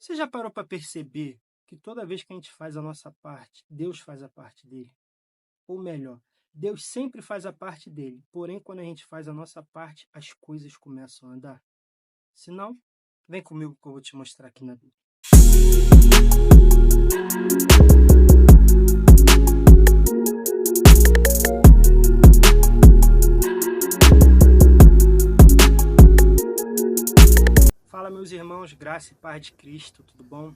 Você já parou para perceber que toda vez que a gente faz a nossa parte, Deus faz a parte dele? Ou melhor, Deus sempre faz a parte dele, porém, quando a gente faz a nossa parte, as coisas começam a andar. Se não, vem comigo que eu vou te mostrar aqui na Bíblia. Fala, meus irmãos, graça e paz de Cristo, tudo bom?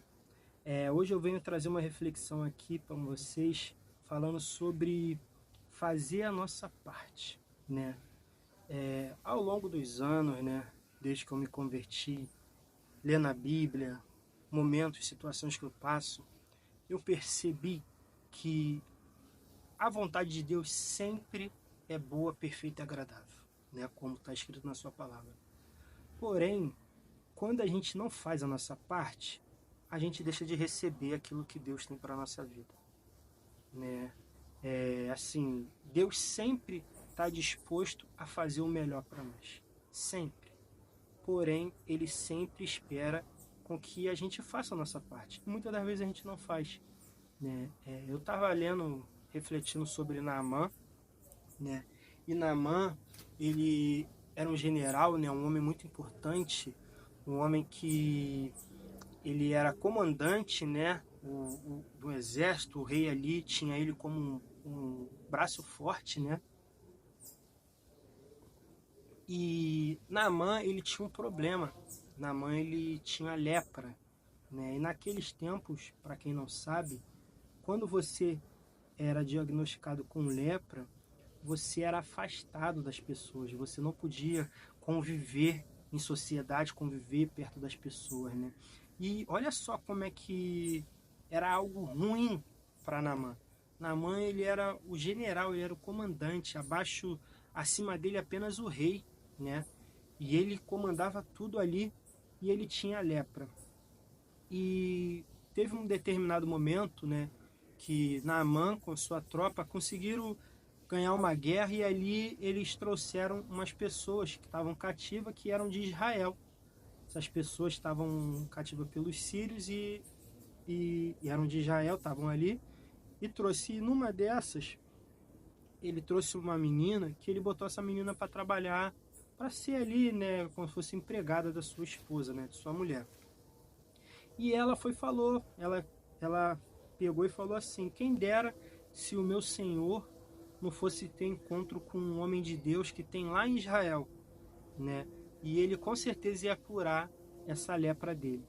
Hoje eu venho trazer uma reflexão aqui para vocês, falando sobre fazer a nossa parte, né? Ao longo dos anos, né, desde que eu me converti, lendo a Bíblia, momentos, situações que eu passo, eu percebi que a vontade de Deus sempre é boa, perfeita e agradável, né, como está escrito na sua palavra. Porém, quando a gente não faz a nossa parte, a gente deixa de receber aquilo que Deus tem para a nossa vida, né? Assim, Deus sempre está disposto a fazer o melhor para nós, sempre. Porém, Ele sempre espera com que a gente faça a nossa parte. Muitas das vezes a gente não faz, né? Eu estava lendo, refletindo sobre Naamã, né? E Naamã, ele era um general, né? Um homem muito importante, um homem que ele era comandante, né? Do exército, o rei ali tinha ele como um braço forte, né? E Naamã, ele tinha um problema. Naamã, ele tinha lepra, né? E naqueles tempos, para quem não sabe, quando você era diagnosticado com lepra, você era afastado das pessoas, você não podia conviver em sociedade, conviver perto das pessoas, né? E olha só como é que era algo ruim para Naamã. Naamã, ele era o general, ele era o comandante, acima dele apenas o rei, né? E ele comandava tudo ali e ele tinha lepra. E teve um determinado momento, né, que Naamã com sua tropa conseguiram ganhar uma guerra e ali eles trouxeram umas pessoas que estavam cativas, que eram de Israel. Essas pessoas estavam cativas pelos sírios e eram de Israel, estavam ali, e trouxe, numa dessas, ele trouxe uma menina, que ele botou essa menina para trabalhar, para ser ali, né, como se fosse empregada da sua esposa, né, de sua mulher. E ela ela pegou e falou assim: quem dera se o meu senhor não fosse ter encontro com um homem de Deus que tem lá em Israel, né? E ele com certeza ia curar essa lepra dele.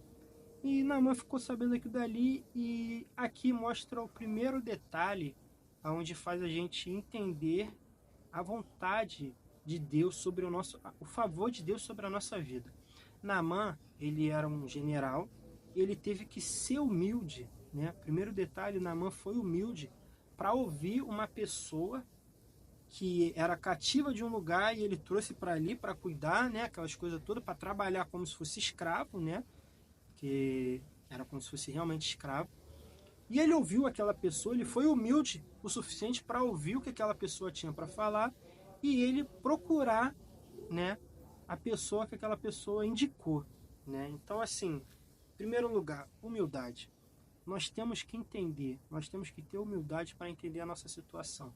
E Naamã ficou sabendo aquilo dali, e aqui mostra o primeiro detalhe aonde faz a gente entender a vontade de Deus sobre o favor de Deus sobre a nossa vida. Naamã, ele era um general, ele teve que ser humilde, né? Primeiro detalhe, Naamã foi humilde para ouvir uma pessoa que era cativa de um lugar e ele trouxe para ali para cuidar, né? Aquelas coisas todas, para trabalhar como se fosse escravo, né? Que era como se fosse realmente escravo. E ele ouviu aquela pessoa, ele foi humilde o suficiente para ouvir o que aquela pessoa tinha para falar e ele procurar, né, a pessoa que aquela pessoa indicou, né? Então, assim, em primeiro lugar, humildade. Nós temos que entender, nós temos que ter humildade para entender a nossa situação,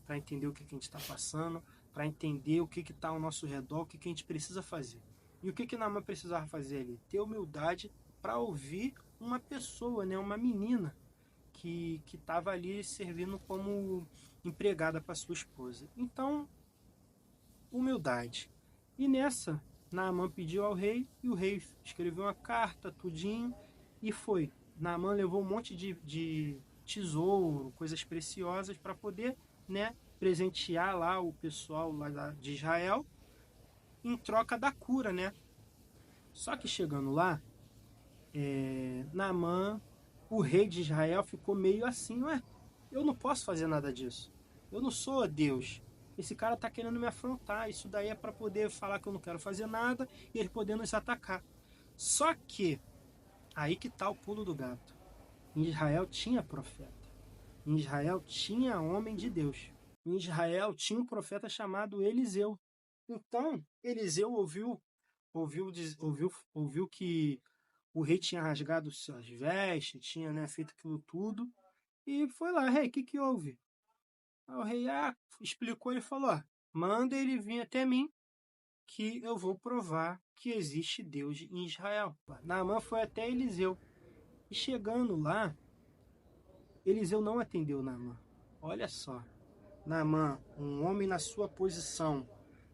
para entender o que a gente está passando, para entender o que está ao nosso redor, o que a gente precisa fazer. E o que Naamã precisava fazer ali? Ter humildade para ouvir uma pessoa, né, uma menina, que estava ali servindo como empregada para sua esposa. Então, humildade. E nessa, Naamã pediu ao rei e o rei escreveu uma carta, tudinho, e foi. Naamã levou um monte de tesouro, coisas preciosas para poder, né, presentear lá o pessoal lá de Israel em troca da cura, né? Só que chegando lá, Naamã, o rei de Israel, ficou meio assim: ué, eu não posso fazer nada disso. Eu não sou Deus. Esse cara está querendo me afrontar. Isso daí é para poder falar que eu não quero fazer nada e ele poder nos atacar. Só que, aí que está o pulo do gato. Em Israel tinha profeta. Em Israel tinha homem de Deus. Em Israel tinha um profeta chamado Eliseu. Então, Eliseu ouviu que O rei tinha rasgado suas vestes, tinha, né, feito aquilo tudo, e foi lá: rei, o que que houve? Aí o rei explicou, ele falou: ó, manda ele vir até mim, que eu vou provar que existe Deus em Israel. Naamã foi até Eliseu, e chegando lá, Eliseu não atendeu Naamã. Olha só, Naamã, um homem na sua posição,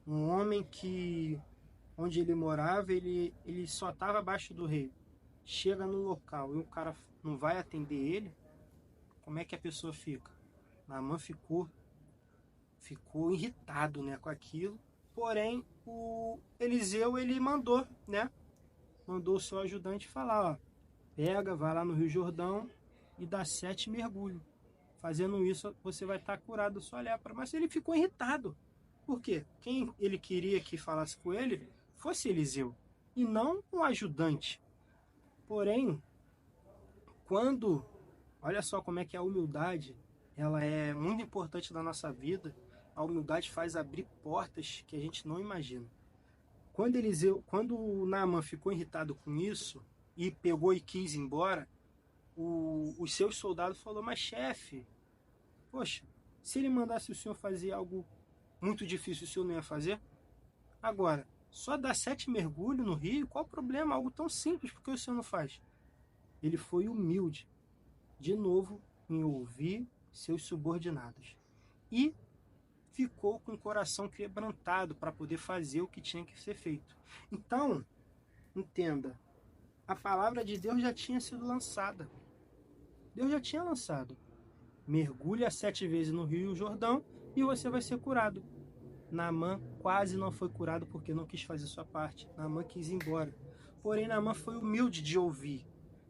um homem que, onde ele morava, ele só estava abaixo do rei. Chega no local e o cara não vai atender ele, como é que a pessoa fica? Naamã ficou irritado, né, com aquilo. Porém, o Eliseu, ele mandou, né? Mandou o seu ajudante falar, ó, pega, vai lá no Rio Jordão e dá 7 mergulhos. Fazendo isso, você vai estar curado da sua lepra. Mas ele ficou irritado. Por quê? Quem ele queria que falasse com ele fosse Eliseu, e não um ajudante. Porém, quando... Olha só como é que a humildade, ela é muito importante na nossa vida. A humildade faz abrir portas que a gente não imagina. Quando o Naamã ficou irritado com isso e pegou e quis ir embora, os seus soldados falaram: mas chefe, poxa, se ele mandasse o senhor fazer algo muito difícil, o senhor não ia fazer? Agora, só dar 7 mergulhos no rio, qual o problema? Algo tão simples, por que o senhor não faz? Ele foi humilde, de novo, em ouvir seus subordinados. E ficou com o coração quebrantado para poder fazer o que tinha que ser feito. Então, entenda, a palavra de Deus já tinha sido lançada. Deus já tinha lançado. Mergulha 7 vezes no Rio Jordão e você vai ser curado. Naamã quase não foi curado porque não quis fazer sua parte. Naamã quis ir embora. Porém, Naamã foi humilde de ouvir,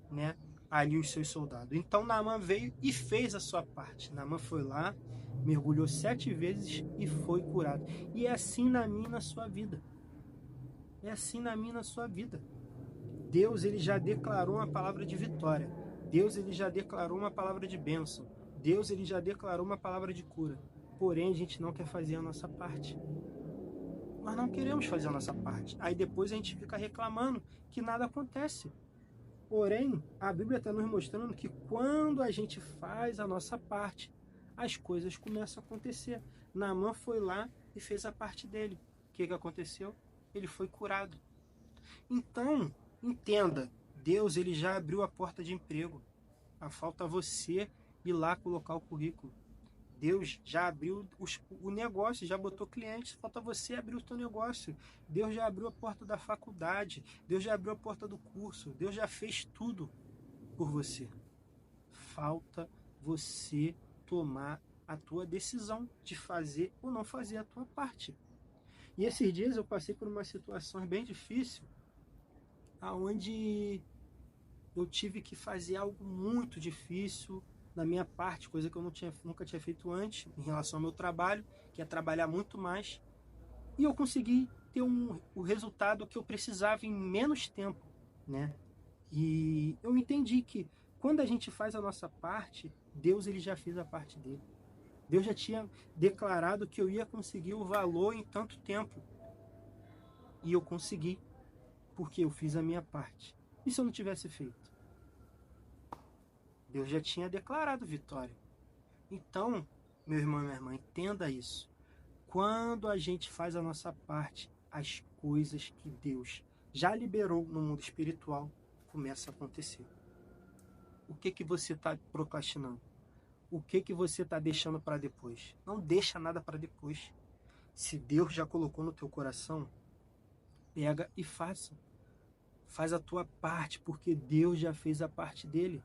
né, ali os seus soldados. Então, Naamã veio e fez a sua parte. Naamã foi lá, mergulhou 7 vezes e foi curado. E é assim na minha e na sua vida. É assim na minha e na sua vida. Deus, ele já declarou uma palavra de vitória. Deus, ele já declarou uma palavra de bênção. Deus, ele já declarou uma palavra de cura. Porém, a gente não quer fazer a nossa parte. Nós não queremos fazer a nossa parte. Aí depois a gente fica reclamando que nada acontece. Porém, a Bíblia está nos mostrando que quando a gente faz a nossa parte, as coisas começam a acontecer. Naamã foi lá e fez a parte dele. O que aconteceu? Ele foi curado. Então, entenda, Deus, ele já abriu a porta de emprego. Falta você ir lá colocar o currículo. Deus já abriu o negócio, já botou clientes, falta você abrir o teu negócio. Deus já abriu a porta da faculdade, Deus já abriu a porta do curso, Deus já fez tudo por você. Falta você tomar a tua decisão de fazer ou não fazer a tua parte. E esses dias eu passei por uma situação bem difícil, onde eu tive que fazer algo muito difícil da minha parte, coisa que eu nunca tinha feito antes em relação ao meu trabalho, que é trabalhar muito mais. E eu consegui ter o resultado que eu precisava em menos tempo, né? E eu entendi que quando a gente faz a nossa parte, Deus, ele já fez a parte dele. Deus já tinha declarado que eu ia conseguir o valor em tanto tempo. E eu consegui, porque eu fiz a minha parte. E se eu não tivesse feito? Deus já tinha declarado vitória. Então, meu irmão e minha irmã, entenda isso. Quando a gente faz a nossa parte, as coisas que Deus já liberou no mundo espiritual começam a acontecer. O que você está procrastinando? O que você está deixando para depois? Não deixa nada para depois. Se Deus já colocou no teu coração, pega e faça. Faz a tua parte, porque Deus já fez a parte dele.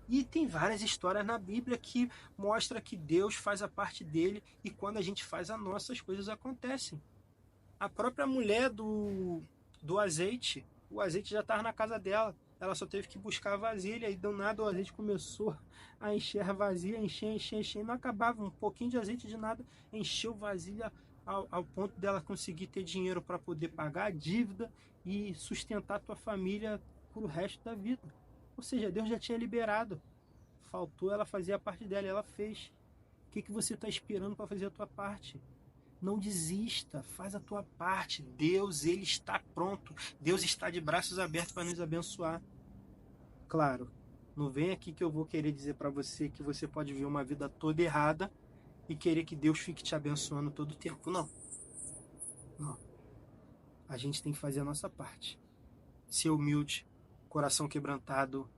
E tem várias histórias na Bíblia que mostra que Deus faz a parte dele e quando a gente faz a nossa, as coisas acontecem. A própria mulher do azeite, o azeite já estava na casa dela, ela só teve que buscar a vasilha e do nada o azeite começou a encher a vasilha, encher, não acabava, um pouquinho de azeite de nada, encheu a vasilha ao ponto dela conseguir ter dinheiro para poder pagar a dívida e sustentar a tua família pro resto da vida. Ou seja, Deus já tinha liberado. Faltou ela fazer a parte dela, ela fez. O que você está esperando para fazer a tua parte? Não desista, faz a tua parte. Deus, ele está pronto. Deus está de braços abertos para nos abençoar. Claro, não vem aqui que eu vou querer dizer para você que você pode viver uma vida toda errada e querer que Deus fique te abençoando todo o tempo. Não. Não. A gente tem que fazer a nossa parte. Ser humilde, coração quebrantado,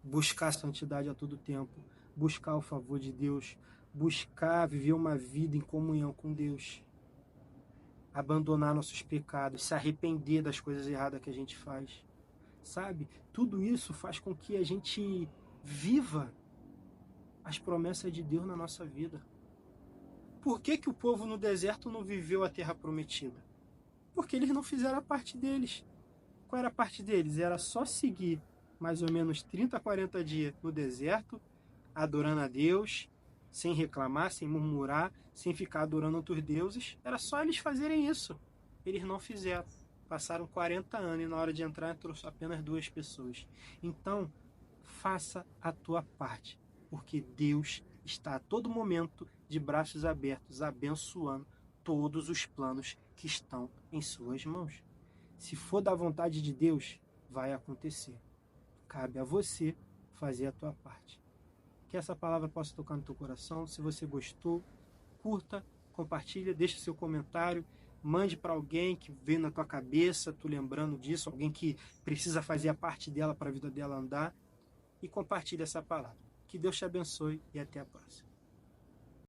buscar a santidade a todo tempo, buscar o favor de Deus, buscar viver uma vida em comunhão com Deus, abandonar nossos pecados, se arrepender das coisas erradas que a gente faz, sabe? Tudo isso faz com que a gente viva as promessas de Deus na nossa vida. Por que que o povo no deserto não viveu a terra prometida? Porque eles não fizeram a parte deles. Qual era a parte deles? Era só seguir mais ou menos 30, 40 dias no deserto, adorando a Deus, sem reclamar, sem murmurar, sem ficar adorando outros deuses. Era só eles fazerem isso. Eles não fizeram. Passaram 40 anos e na hora de entrar entrou apenas 2 pessoas. Então, faça a tua parte, porque Deus está a todo momento de braços abertos, abençoando todos os planos que estão em suas mãos. Se for da vontade de Deus, vai acontecer. Cabe a você fazer a tua parte. Que essa palavra possa tocar no teu coração. Se você gostou, curta, compartilha, deixa seu comentário, mande para alguém que veio na tua cabeça, tu lembrando disso, alguém que precisa fazer a parte dela para a vida dela andar, e compartilha essa palavra. Que Deus te abençoe e até a próxima.